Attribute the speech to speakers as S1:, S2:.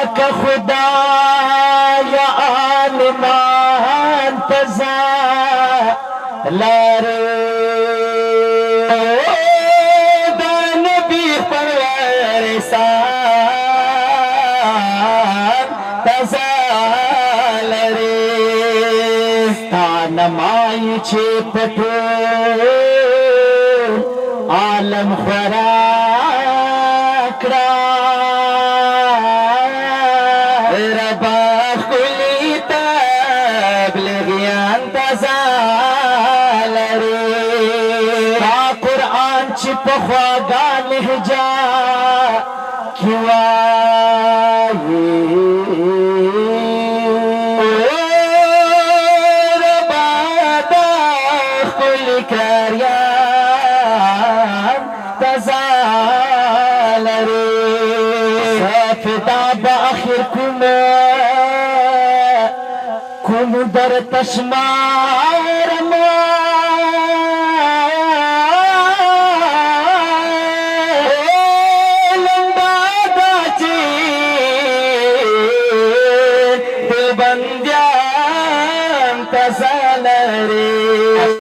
S1: پاک خدا یا عالمان تزا لارے دا نبی پرور سان تزا لارے تانمائی چھے پٹو عالم خوراکڑا ربا خلی تبلیغیان تزال ری تا قرآن چی پخواگا لہجا کیوائی ربا دا خلی کریان تزال ری فدا با آخر کم در تشمارم لمبا دا چی دل بندیان تزال